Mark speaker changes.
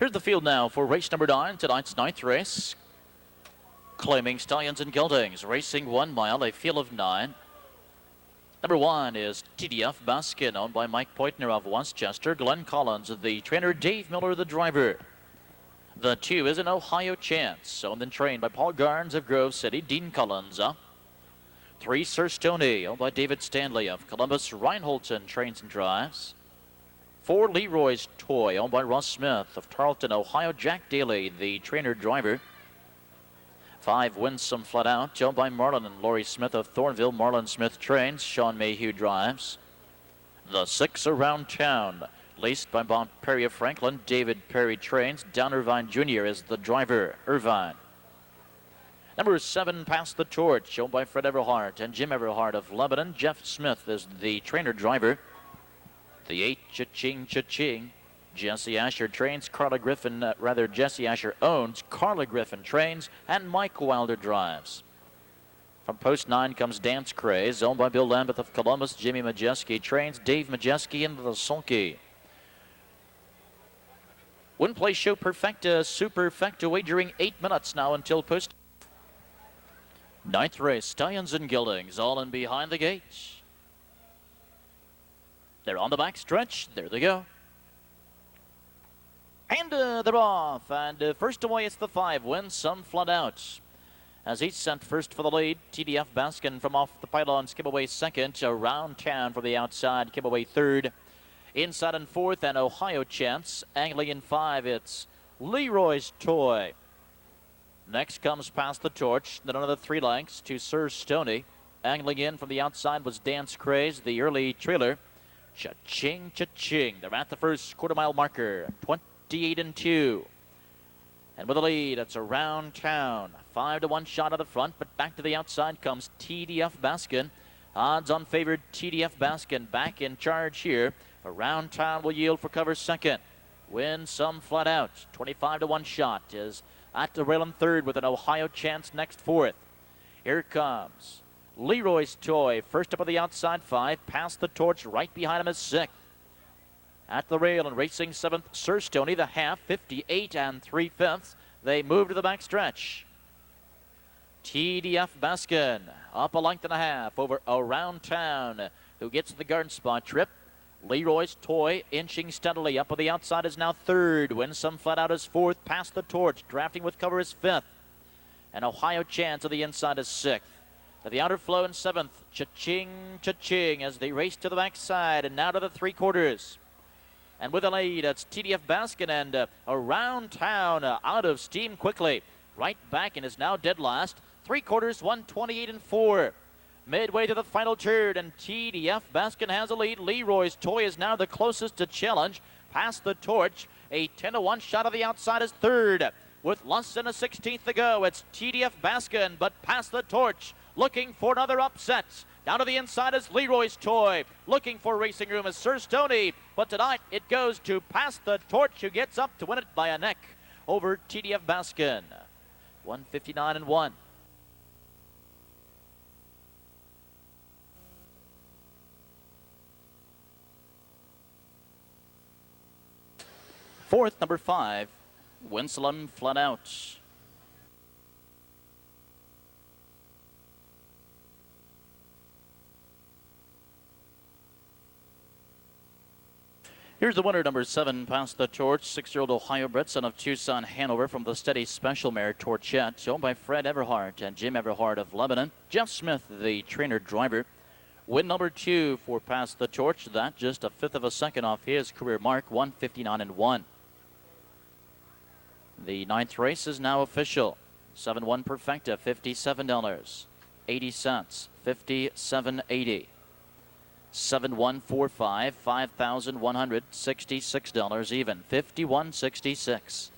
Speaker 1: Here's the field now for race number 9, tonight's 9th race. Claiming Stallions and Geldings, racing 1 mile, a field of 9. Number 1 is TDF Baskin, owned by Mike Poitner of Westchester. Glenn Collins, the trainer. Dave Miller, the driver. The 2 is an Ohio Chance, owned and trained by Paul Garnes of Grove City. Dean Collins up. 3, Sir Stoney, owned by David Stanley of Columbus. Reinholton trains and drives. 4, Leroy's Toy, owned by Russ Smith of Tarleton, Ohio. Jack Daly, the trainer driver. 5, Winsome Flat Out, owned by Marlon and Laurie Smith of Thornville. Marlon Smith trains. Sean Mayhew drives. The 6, Around Town, laced by Bob Perry of Franklin. David Perry trains. Don Irvine Jr. is the driver. Irvine. Number 7, Pass the Torch, owned by Fred Everhart and Jim Everhart of Lebanon. Jeff Smith is the trainer driver. The 8, Cha-Ching, Cha-Ching, Jesse Asher trains. Jesse Asher owns. Carla Griffin trains, and Mike Wilder drives. From post 9 comes Dance Craze, owned by Bill Lambeth of Columbus. Jimmy Majeski trains. Dave Majeski into the sulky. Win, play, show, perfecta, superfecta, wagering 8 minutes now until post. 9th race, Stallions and Geldings, all in behind the gate. They're on the back stretch. There they go. And they're off. And first away, it's the 5, Winsome Flat Out. As he's sent first for the lead, TDF Baskin from off the pylons, came away second. Around Town from the outside, came away third. Inside and fourth, and Ohio Chance. Angling in 5, it's Leroy's Toy. Next comes Pass the Torch. Then another 3 lengths to Sir Stoney. Angling in from the outside was Dance Craze, the early trailer. Cha-Ching, Cha-Ching. They're at the first quarter-mile marker, 28 and 2. And with the lead, it's Around Town. 5-1 shot of the front, but back to the outside comes TDF Baskin. Odds-on favored TDF Baskin back in charge here. Around Town will yield for cover second. Winsome Flat Out. 25-1 shot is at the rail in third with an Ohio Chance next fourth. Here comes Leroy's Toy, first up on the outside 5. Pass the Torch, right behind him is 6th. At the rail and racing 7th, Sir Stoney, the half, 58 and 3/5. They move to the back stretch. TDF Baskin up a length and a half over Around Town, who gets the guard spot trip. Leroy's Toy inching steadily up on the outside is now 3rd. Winsome Flat Out is 4th. Pass the Torch, drafting with cover is 5th. And Ohio Chance on the inside is 6th. To the outer flow in 7th, Cha-Ching, Cha-Ching as they race to the backside and now to the 3/4. And with a lead, it's TDF Baskin and Around Town out of steam quickly. Right back and is now dead last. 3/4, 128 and 4. Midway to the final turn, and TDF Baskin has a lead. Leroy's Toy is now the closest to challenge. Pass the Torch, a 10-1 shot of the outside is 3rd. With less than a 16th to go, it's TDF Baskin, but Pass the Torch looking for another upset. Down to the inside is Leroy's Toy. Looking for racing room is Sir Stoney, but tonight it goes to Pass the Torch, who gets up to win it by a neck over TDF Baskin. 159 and 1. Fourth, number 5, Winsome Flat Out. Here's the winner, number 7, Pass the Torch, 6-year-old Ohio bred, son of Tucson, Hanover, from the steady special mare Torchette, owned by Fred Everhart and Jim Everhart of Lebanon. Jeff Smith, the trainer driver. Win number 2 for Pass the Torch. That just a 1/5 of a second off his career mark, 159 and 1. The 9th race is now official. 7-1 perfecta, $57.80. 57.80. 7-1-4-5, $5,166 even. 51.66.